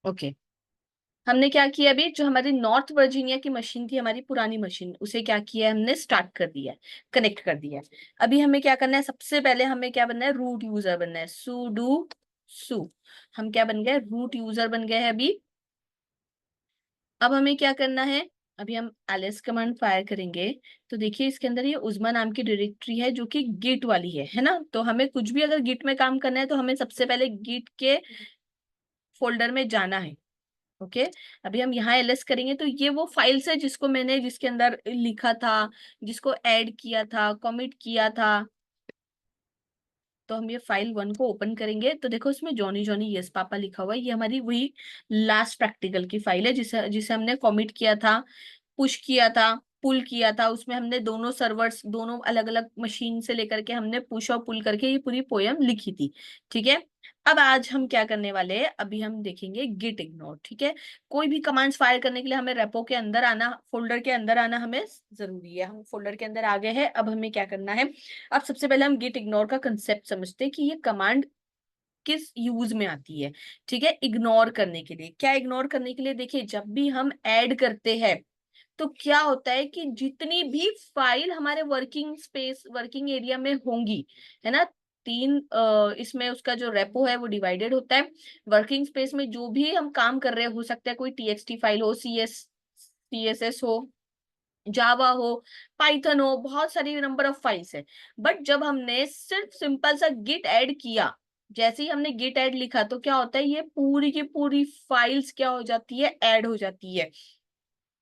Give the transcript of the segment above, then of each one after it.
Okay. हमने क्या किया, अभी जो हमारी नॉर्थ वर्जीनिया की मशीन थी, हमारी पुरानी मशीन, उसे क्या किया है, हमने स्टार्ट कर दिया है, कनेक्ट कर दिया है। अभी हमें क्या करना है, सबसे पहले हमें क्या बनना है, रूट यूजर बनना है। sudo su, हम क्या बन गए, रूट यूजर बन गए हैं अभी। अब हमें क्या करना है, अभी हम ls कमांड फायर करेंगे, तो देखिए इसके अंदर ये उज़्मा नाम की डायरेक्टरी है जो कि गिट वाली है ना। तो हमें कुछ भी अगर गिट में काम करना है तो हमें सबसे पहले गिट के फोल्डर में जाना है। ओके। अभी हम यहाँ ls करेंगे तो ये वो फाइल्स है जिसको मैंने, जिसके अंदर लिखा था, जिसको ऐड किया था, कमिट किया था। तो हम ये फाइल 1 को ओपन करेंगे तो देखो इसमें जॉनी जॉनी यस पापा लिखा हुआ है। ये हमारी वही लास्ट प्रैक्टिकल की फाइल है जिसे जिसे हमने कमिट किया था, पुश किया था, पुल किया था। उसमें हमने दोनों सर्वर्स, दोनों अलग अलग मशीन से लेकर के हमने पुश और पुल करके ये पूरी पोयम लिखी थी। ठीक है। अब आज हम क्या करने वाले हैं, अभी हम देखेंगे गिट इग्नोर। ठीक है। कोई भी कमांड्स फायर करने के लिए हमें रेपो के अंदर आना, फोल्डर के अंदर आना हमें जरूरी है। हम फोल्डर के अंदर आ गए हैं। अब हमें क्या करना है, अब सबसे पहले हम गिट इग्नोर का कंसेप्ट समझते हैं कि ये कमांड किस यूज में आती है। ठीक है। इग्नोर करने के लिए, क्या इग्नोर करने के लिए, देखिए जब भी हम ऐड करते हैं तो क्या होता है कि जितनी भी फाइल हमारे वर्किंग स्पेस, वर्किंग एरिया में होंगी, है ना, तीन इसमें उसका जो रेपो है वो डिवाइडेड होता है। वर्किंग स्पेस में जो भी हम काम कर रहे हो सकता है कोई txt फाइल हो, css हो, जावा हो, पाइथन हो, बहुत सारी नंबर ऑफ फाइल्स है। बट जब हमने सिर्फ सिंपल सा गिट ऐड किया, जैसे ही हमने गिट ऐड लिखा तो क्या होता है, ये पूरी की पूरी फाइल्स क्या हो जाती है, ऐड हो जाती है।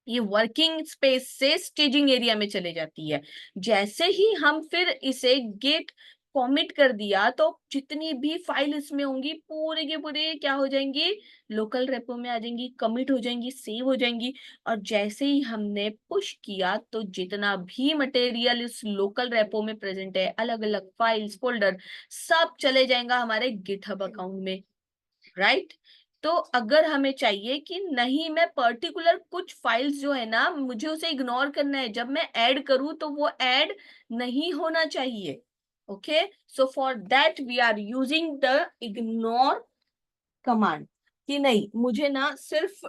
ये वर्किंग स्पेस से स्टेजिंग एरिया में चले जाती है। जैसे ही हम फिर इसे गेट कॉमिट कर दिया तो जितनी भी फाइल इसमें होंगी पूरे के पूरे क्या हो जाएंगी, लोकल रेपो में आ जाएंगी, कमिट हो जाएंगी, सेव हो जाएंगी। और जैसे ही हमने पुश किया तो जितना भी मटेरियल इस लोकल रेपो में प्रेजेंट है, अलग अलग फाइल्स, फोल्डर, सब चले जाएगा हमारे गिटहब अकाउंट में। राइट। तो अगर हमें चाहिए कि नहीं, मैं पर्टिकुलर कुछ फाइल्स जो है ना मुझे उसे इग्नोर करना है, जब मैं ऐड करूं तो वो ऐड नहीं होना चाहिए। Okay. So for that we are using the ignore command. कि नहीं, मुझे ना सिर्फ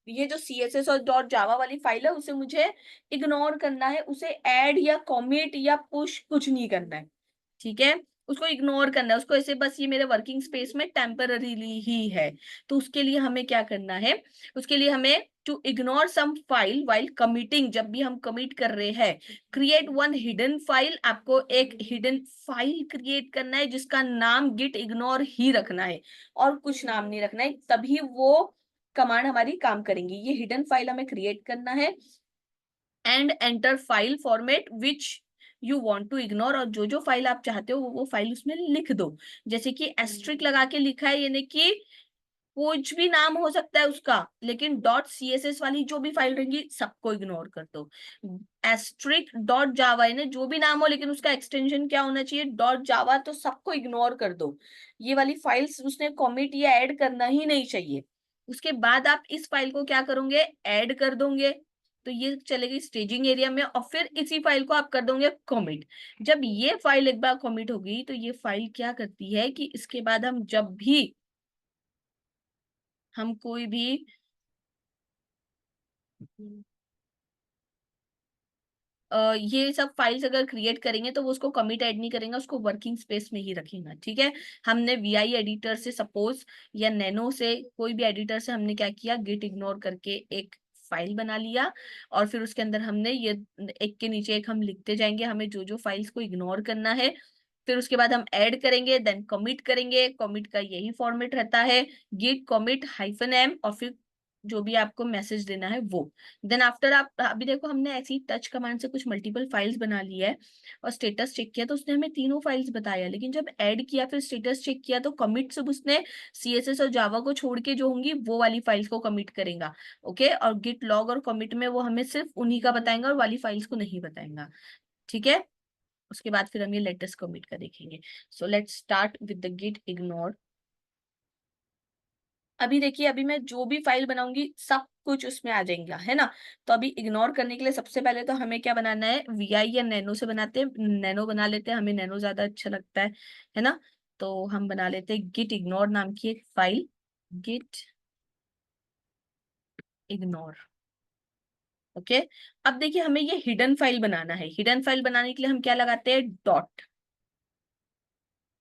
ये जो CSS और डॉट जावा वाली फाइल है उसे मुझे इग्नोर करना है, उसे ऐड या कॉमिट या पुश कुछ नहीं करना है। ठीक है। उसको इग्नोर करना है, उसको ऐसे बस ये मेरे वर्किंग स्पेस में टेम्पररीली ही है। तो उसके लिए हमें क्या करना है, उसके लिए हमें to ignore some file while committing, जब भी हम कमिट कर रहे हैं, क्रिएट वन हिडन फाइल, आपको एक हिडन फाइल क्रिएट करना है जिसका नाम गिट इग्नोर ही रखना है और कुछ नाम नहीं रखना है, तभी वो कमांड हमारी काम करेंगी। ये हिडन फाइल हमें क्रिएट करना है and enter file format which you want to ignore, और जो जो फाइल आप चाहते हो वो फाइल उसमें लिख दो। जैसे कि एस्ट्रिक लगा के लिखा है, यानी कि कुछ भी नाम हो सकता है उसका, लेकिन डॉट CSS वाली जो भी फाइल रहेंगी सबको इग्नोर कर दो। एस्ट्रिक डॉट जावा, यानी जो भी नाम हो लेकिन उसका एक्सटेंशन क्या होना चाहिए, डॉट जावा, तो सबको इग्नोर कर दो। ये वाली फाइल्स उसने कॉमिट या ऐड करना ही नहीं चाहिए। उसके बाद आप इस फाइल को क्या करोगे, ऐड कर दोगे, तो ये चलेगी स्टेजिंग एरिया में, और फिर इसी फाइल को आप कर दोगे कॉमिट। जब ये फाइल एक बार कॉमिट होगी तो ये फाइल क्या करती है कि इसके बाद हम जब भी हम कोई भी ये सब फाइल्स अगर क्रिएट करेंगे तो वो उसको कमिट ऐड नहीं करेंगे, उसको वर्किंग स्पेस में ही रखेगा। ठीक है। हमने VI एडिटर से सपोज या नैनो से, कोई भी एडिटर से हमने क्या किया, गिट इग्नोर करके एक फाइल बना लिया, और फिर उसके अंदर हमने ये एक के नीचे एक हम लिखते जाएंगे हमें जो जो फाइल्स को इग्नोर करना है। फिर उसके बाद हम ऐड करेंगे, देन कमिट करेंगे। कमिट का यही फॉर्मेट रहता है, गिट कमिट -m, और फिर जो भी आपको मैसेज देना है वो। देन आफ्टर आप अभी देखो हमने ऐसी टच कमांड से कुछ मल्टीपल फाइल्स बना ली है और स्टेटस चेक किया तो उसने हमें तीनों फाइल्स बताया, लेकिन जब ऐड किया फिर स्टेटस चेक किया तो कमिट सब उसने CSS और जावा को छोड़ के जो होंगी वो वाली फाइल्स को कमिट करेगा। ओके। और गिट लॉग और कमिट में वो हमें सिर्फ उन्हीं का बताएंगा और वाली फाइल्स को नहीं बताएंगा। ठीक है। उसके बाद फिर हम ये लेटेस्ट कमिट का देखेंगे। So let's start with the git ignore. अभी देखिए, अभी मैं जो भी फाइल बनाऊंगी सब कुछ उसमें आ जाएगा, है ना। तो अभी इग्नोर करने के लिए सबसे पहले तो हमें क्या बनाना है, VI या नैनो से बनाते हैं, नैनो बना लेते हैं, हमें नैनो ज्यादा अच्छा लगता है ना। तो हम बना लेते हैं गिट इग्नोर नाम की एक फाइल, गिट इग्नोर। ओके। अब देखिए हमें ये हिडन फाइल बनाना है। हिडन फाइल बनाने के लिए हम क्या लगाते हैं, डॉट।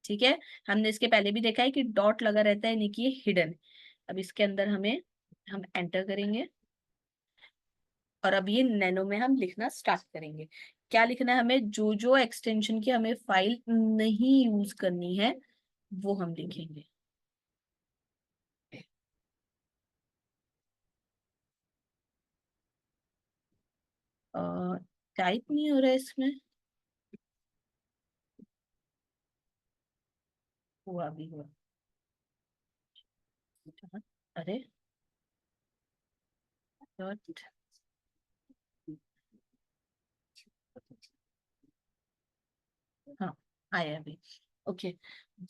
ठीक है, हमने इसके पहले भी देखा है कि डॉट लगा रहता है, यानी कि ये हिडन। अब इसके अंदर हम एंटर करेंगे और अब ये नैनो में हम लिखना स्टार्ट करेंगे। क्या लिखना है हमें, जो जो एक्सटेंशन की हमें फाइल नहीं यूज करनी है वो हम लिखेंगे। टाइप नहीं हो रहा है इसमें, हुआ भी हुआ। अरे डॉट, हाँ आया अभी। ओके,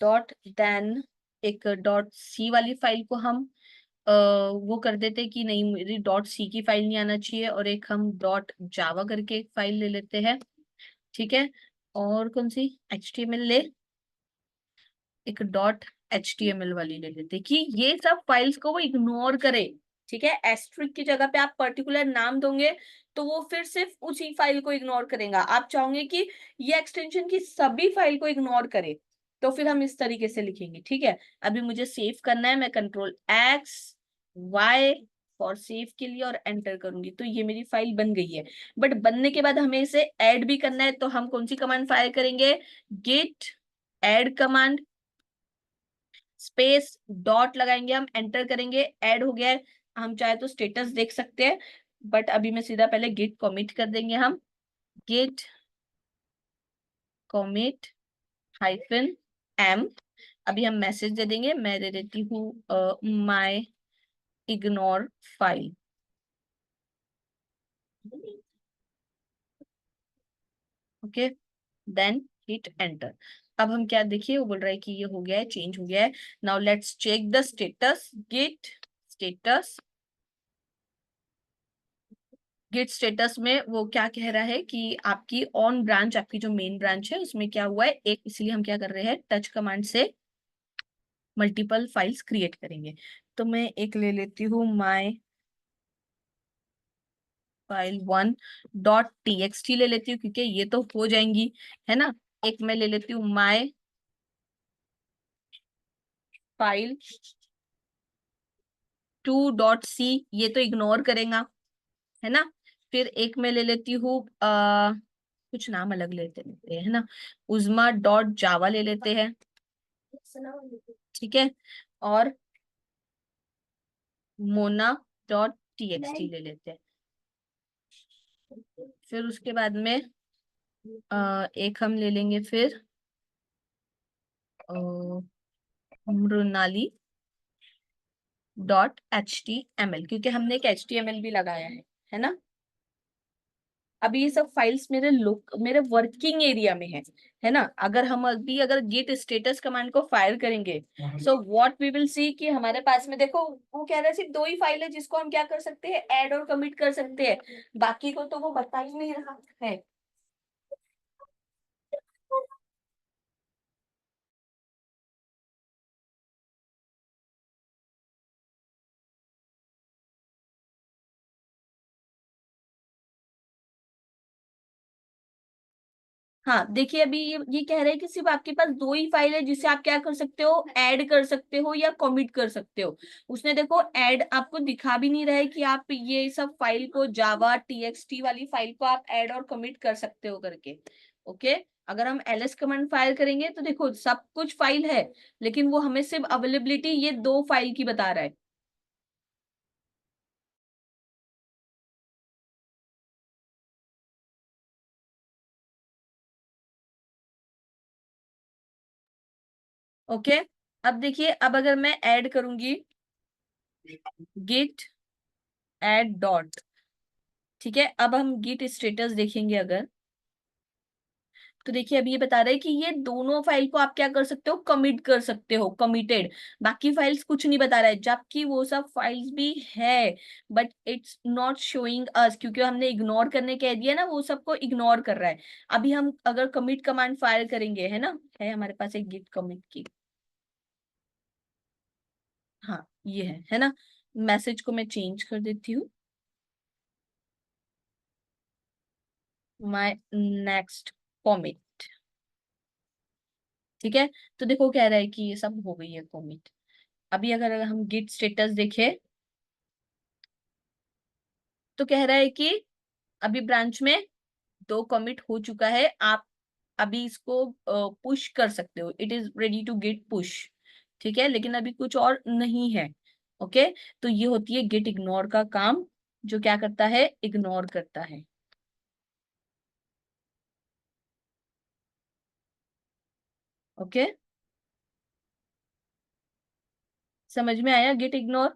डॉट देन एक डॉट सी वाली फाइल को हम वो कर देते कि नहीं, मेरी डॉट सी की फाइल नहीं आना चाहिए, और एक हम डॉट जावा करके एक फाइल ले लेते हैं। ठीक है, और कौन सी, HTML ले, एक डॉट HTML वाली ले लेते कि ये सब फाइल्स को वो इग्नोर करे। ठीक है, एस्ट्रिक की जगह पे आप पर्टिकुलर नाम दोगे तो वो फिर सिर्फ उसी फाइल को इग्नोर करेगा। आप चाहोगे कि ये एक्सटेंशन की सभी फाइल को इग्नोर करे, तो फिर हम इस तरीके से लिखेंगे। ठीक है, अभी मुझे सेव करना है, मैं Ctrl+X+Y फॉर सेव के लिए और एंटर करूंगी, तो ये मेरी फाइल बन गई है। बट बनने के बाद हमें इसे ऐड भी करना है, तो हम कौन सी कमांड फायर करेंगे, git add command space dot लगाएंगे, हम एंटर करेंगे, ऐड हो गया है। हम चाहे तो स्टेटस देख सकते हैं, बट अभी मैं सीधा पहले गिट कमिट कर देंगे हम, गिट कमिट -m। अभी हम मैसेज दे देंगे, मैं दे देती हूँ my ignore file. Okay, then hit enter. अब हम क्या देखिए, वो बोल रहा है कि ये हो गया है, चेंज हो गया है। Now let's check the status, git status. Git status में वो क्या कह रहा है कि आपकी ऑन ब्रांच, आपकी जो मेन ब्रांच है उसमें क्या हुआ है एक, इसलिए हम क्या कर रहे हैं, टच कमांड से मल्टीपल फाइल्स क्रिएट करेंगे। तो मैं एक ले लेती हूँ माय फाइल 1.txt ले लेती हूँ, क्योंकि ये तो हो जाएंगी, है ना। एक मैं ले लेती हूँ माय फाइल 2.c, ये तो इग्नोर करेगा, है ना। फिर एक मैं ले लेती हूँ कुछ नाम अलग लेते लेते हैं, है ना, uzma.java ले लेते हैं। ठीक है, और mona.txt ले लेते हैं। फिर उसके बाद में एक हम ले लेंगे फिर mrunali.html, क्योंकि हमने एक HTML भी लगाया है ना। अभी ये सब फाइल्स मेरे वर्किंग एरिया में है ना। अगर हम अभी अगर गेट स्टेटस कमांड को फायर करेंगे, so what we will see कि हमारे पास में देखो, वो कह रहा है सिर्फ दो ही फाइल है जिसको हम क्या कर सकते हैं, ऐड और कमिट कर सकते हैं, बाकी को तो वो बता ही नहीं रहा है। हाँ देखिए, अभी ये कह रहे हैं कि सिर्फ आपके पास दो ही फाइल है जिसे आप क्या कर सकते हो, ऐड कर सकते हो या कमिट कर सकते हो। उसने देखो ऐड आपको दिखा भी नहीं रहा है कि आप ये सब फाइल को, जावा TXT वाली फाइल को आप ऐड और कमिट कर सकते हो करके। ओके, अगर हम ls कमांड फायर करेंगे तो देखो सब कुछ फाइल है, लेकिन वो हमें सिर्फ अवेलेबिलिटी ये दो फाइल की बता रहा है। ओके, अब देखिए, अब अगर मैं ऐड करूंगी गिट ऐड डॉट, ठीक है, अब हम गिट स्टेटस देखेंगे अगर, तो देखिए अभी ये बता रहा है कि ये दोनों फाइल को आप क्या कर सकते हो, कमिट कर सकते हो, कमिटेड। बाकी फाइल्स कुछ नहीं बता रहा है, जबकि वो सब फाइल्स भी है, but it's not showing us, क्योंकि हमने इग्नोर करने कह दिया ना, वो सबको इग्नोर कर रहा है। अभी हम अगर कमिट कमांड फायर करेंगे, है ना, है हमारे पास एक गिट कमिट की, हाँ ये है ना। मैसेज को मैं चेंज कर देती हूँ, माय नेक्स्ट कॉमिट। ठीक है, तो देखो कह रहा है कि ये सब हो गई है कॉमिट। अभी अगर हम गिट स्टेटस देखें तो कह रहा है कि अभी ब्रांच में 2 कमिट हो चुका है, आप अभी इसको पुश कर सकते हो, it is ready to git push. ठीक है, लेकिन अभी कुछ और नहीं है। ओके, तो ये होती है गेट इग्नोर का काम, जो क्या करता है, इग्नोर करता है। ओके, समझ में आया गेट इग्नोर?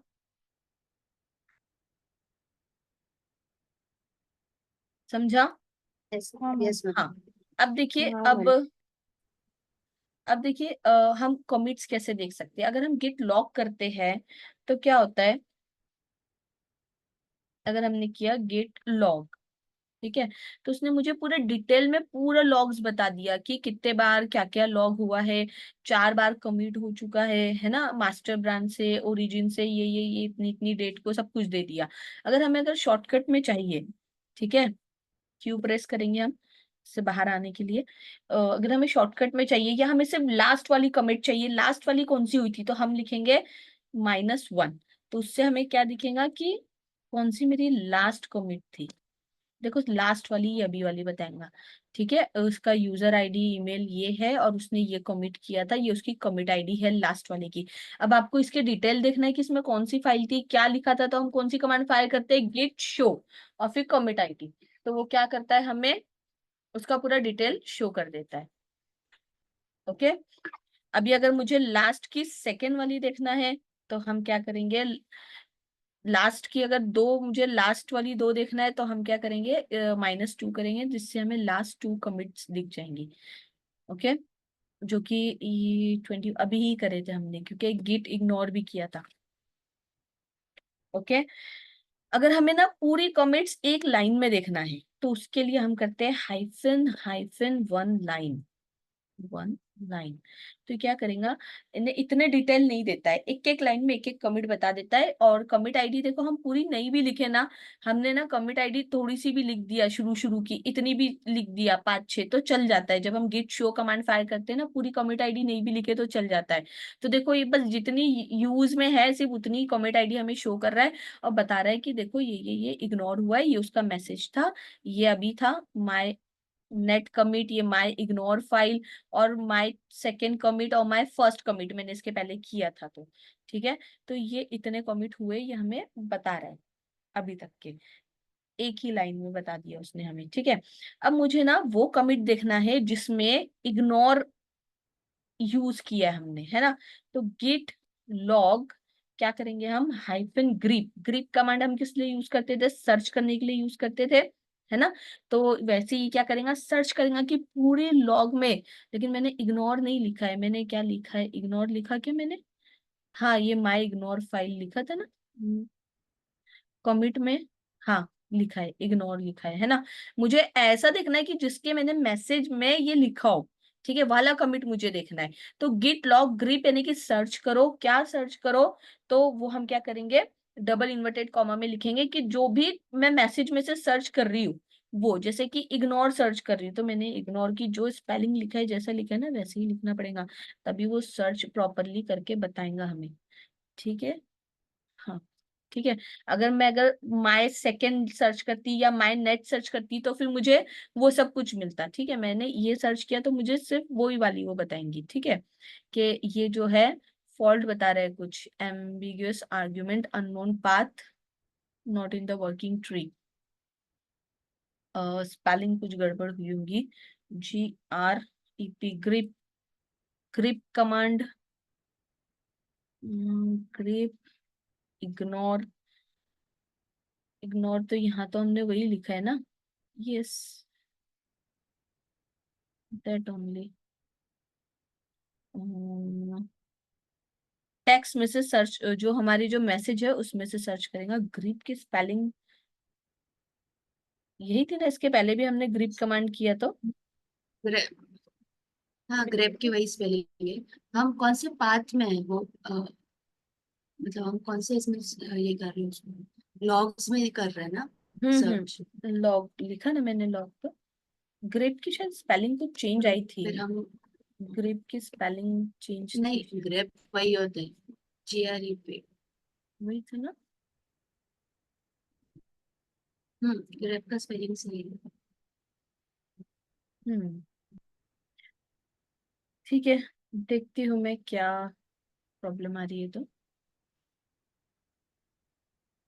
समझा? यस यस हाँ। मैम। अब देखिए, हाँ अब मैम। अब देखिए हम कमिट्स कैसे देख सकते हैं। अगर हम गिट लॉग करते हैं तो क्या होता है, अगर हमने किया गिट लॉग, ठीक है, तो उसने मुझे पूरे डिटेल में पूरा लॉग्स बता दिया कि कितने बार क्या क्या लॉग हुआ है, 4 बार कमिट हो चुका है ना, मास्टर ब्रांच से, ओरिजिन से, ये इतनी इतनी डेट को सब कुछ दे दिया। अगर शॉर्टकट में चाहिए, ठीक है, क्यू प्रेस करेंगे हम से बाहर आने के लिए। अगर हमें शॉर्टकट में चाहिए या हमें सिर्फ लास्ट वाली कमिट चाहिए, लास्ट वाली कौन सी हुई थी, तो हम लिखेंगे -1। तो उससे हमें क्या दिखेगा कि कौन सी मेरी लास्ट कमिट थी। देखो लास्ट वाली ये अभी वाली बताएंगा। ठीक है, उसका यूजर आईडी ईमेल ये है और उसने ये कमिट किया था, ये उसकी कमिट आईडी है लास्ट वाले की। अब आपको इसके डिटेल देखना है कि इसमें कौन सी फाइल थी, क्या लिखा था, तो हम कौन सी कमांड फायर करते हैं, गेट शो और फिर कमिट आईडी। तो वो क्या करता है, हमें उसका पूरा डिटेल शो कर देता है। ओके, अभी अगर मुझे लास्ट की सेकेंड वाली देखना है तो हम क्या करेंगे, लास्ट की अगर दो, मुझे लास्ट वाली दो देखना है तो हम क्या करेंगे, -2 करेंगे, जिससे हमें लास्ट 2 कमिट्स दिख जाएंगी। ओके, जो कि 20 अभी ही करे थे हमने, क्योंकि गिट इग्नोर भी किया था। ओके, अगर हमें ना पूरी कमिट्स एक लाइन में देखना है तो उसके लिए हम करते हैं हाइफन हाइफन 1 लाइन, 1 लाइन। तो क्या करेगा, इन्हें इतने डिटेल नहीं देता है, एक एक लाइन में एक एक कमिट बता देता है। और कमिट आईडी देखो, हम पूरी नहीं भी लिखे ना, हमने ना कमिट आईडी थोड़ी सी भी लिख दिया, शुरू शुरू की इतनी भी लिख दिया, 5-6, तो चल जाता है। जब हम गिट शो कमांड फायर करते हैं ना, पूरी कमिट आईडी नहीं भी लिखे तो चल जाता है। तो देखो ये बस जितनी यूज में है सिर्फ उतनी कमिट आईडी हमें शो कर रहा है और बता रहा है कि देखो ये इग्नोर हुआ है, ये उसका मैसेज था, ये अभी था माय नेट कमिट, ये माय इग्नोर फाइल, और माय सेकंड कमिट और माय फर्स्ट कमिट मैंने इसके पहले किया था। तो ठीक है, तो ये इतने कमिट हुए ये हमें बता रहा है अभी तक के, एक ही लाइन में बता दिया उसने हमें। ठीक है, अब मुझे ना वो कमिट देखना है जिसमें इग्नोर यूज किया है हमने, है ना। तो गिट लॉग क्या करेंगे हम, हाइफन ग्रीप, ग्रीप कमांड हम किस लिए यूज करते थे, सर्च करने के लिए यूज करते थे, है ना। तो वैसे ही क्या करेंगे, सर्च करेंगे कि पूरे लॉग में, लेकिन मैंने इग्नोर नहीं लिखा है, मैंने क्या लिखा है, इग्नोर लिखा क्या मैंने, हाँ ये माई इग्नोर फाइल लिखा था ना कमिट में, हाँ लिखा है, इग्नोर लिखा है ना। मुझे ऐसा देखना है कि जिसके मैंने मैसेज में ये लिखा हो, ठीक है, वाला कमिट मुझे देखना है। तो गिट लॉग ग्रिप यानी कि सर्च करो, क्या सर्च करो, तो वो हम क्या करेंगे, डबल इन्वर्टेड कॉमा में लिखेंगे कि जो भी मैं मैसेज में से सर्च कर रही हूँ, वो जैसे कि इग्नोर सर्च कर रही हूँ तो मैंने इग्नोर की जो स्पेलिंग लिखा है, जैसा लिखा है ना वैसे ही लिखना पड़ेगा, तभी वो सर्च प्रॉपरली करके बताएगा हमें। ठीक है, हाँ ठीक है। अगर माय सेकंड सर्च करती या माय नेट सर्च करती तो फिर मुझे वो सब कुछ मिलता। ठीक है, मैंने ये सर्च किया तो मुझे सिर्फ वो ही वाली वो बताएंगी। ठीक है, कि ये जो है फॉल्ट बता रहा है, कुछ ambiguous argument, unknown path, not in the working tree, spelling कुछ गड़बड़ हुई होगी, GREP, grip, grip command, grip ignore, ignore तो यहाँ तो हमने वही लिखा है ना, यस दैट ओनली। टेक्स्ट में से सर्च, जो हमारी जो मैसेज है उसमें से सर्च करेगा। ग्रिप की स्पेलिंग यही थी ना, इसके पहले भी हमने ग्रिप कमांड किया तो, ग्रे, हाँ ग्रेप की वही स्पेलिंग है। हम कौन से पाथ में है वो मतलब हम कौन से इसमें ये कर रहे हैं उसमें, लॉग्स में कर रहे हैं ना सर्च। लॉग लिखा ना मैंने, लॉग पर। ग्रेप की शायद स्पेलिंग तो चेंज आई थी। फिर हम, ग्रेप की स्पेलिंग चेंज थी। नहीं ग्रेप वही होता है, GRE पे। वही था ना। ग्रेप का स्पेलिंग सही है। हम्म। ठीक है, देखती हूँ मैं क्या प्रॉब्लम आ रही है। तो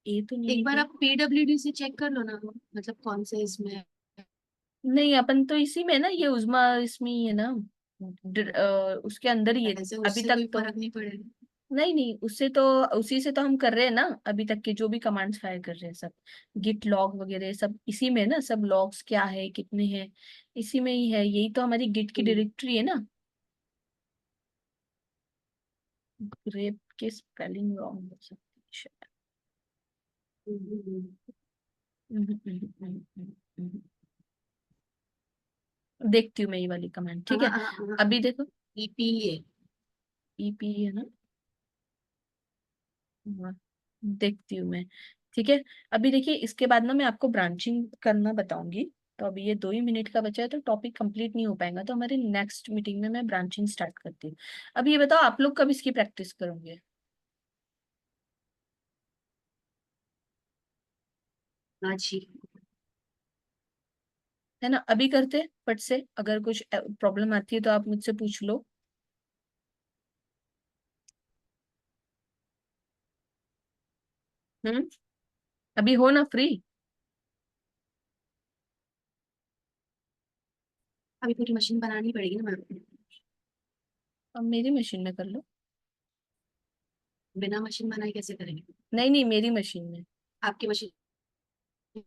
ए तो नहीं एक बार है। आप PWD से चेक कर लो ना, मतलब कौन से इसमें है। नहीं, अपन तो इसी में है ना, ये उजमा इसमें ही है ना। उसके अंदर ही है ऐसे अभी उससे तक कोई तो। फर्क नहीं पड़ेगा। नहीं नहीं, उससे तो, उसी से तो हम कर रहे हैं ना अभी तक के जो भी कमांड्स फायर कर रहे हैं सब। गिट लॉग वगैरह सब इसी में है ना, सब लॉग्स क्या है कितने हैं, इसी में ही है। यही तो हमारी गिट की हम्म, डायरेक्टरी है ना। ग्रेप के स्पेलिंग रॉन्ग हो सकती है शायद। हम्म, हम्म। हम्म, हम्म, हम्म, हम्म। देखती हूँ मैं ये वाली कमांड, ठीक हाँ है। हाँ हाँ, अभी देखो, EP है। ईपी है ना। हाँ, देखती हूँ मैं। ठीक है। अभी देखिए, इसके बाद ना मैं आपको ब्रांचिंग करना बताऊंगी। तो अभी ये 2 ही मिनट का बचा है, तो टॉपिक कंप्लीट नहीं हो पाएगा, तो हमारे नेक्स्ट मीटिंग में मैं ब्रांचिंग स्टार्ट करती हूँ। अभी ये बताओ, आप लोग कब इसकी प्रैक्टिस करोगे? हाँ जी। है ना, अभी करते फट से, अगर कुछ प्रॉब्लम आती है तो आप मुझसे पूछ लो। हम्म। अभी हो ना फ्री? अभी पूरी मशीन बनानी पड़ेगी ना मैम। अब मेरी मशीन में कर लो। बिना मशीन बनाए कैसे करेंगे। नहीं नहीं, मेरी मशीन में। आपकी मशीन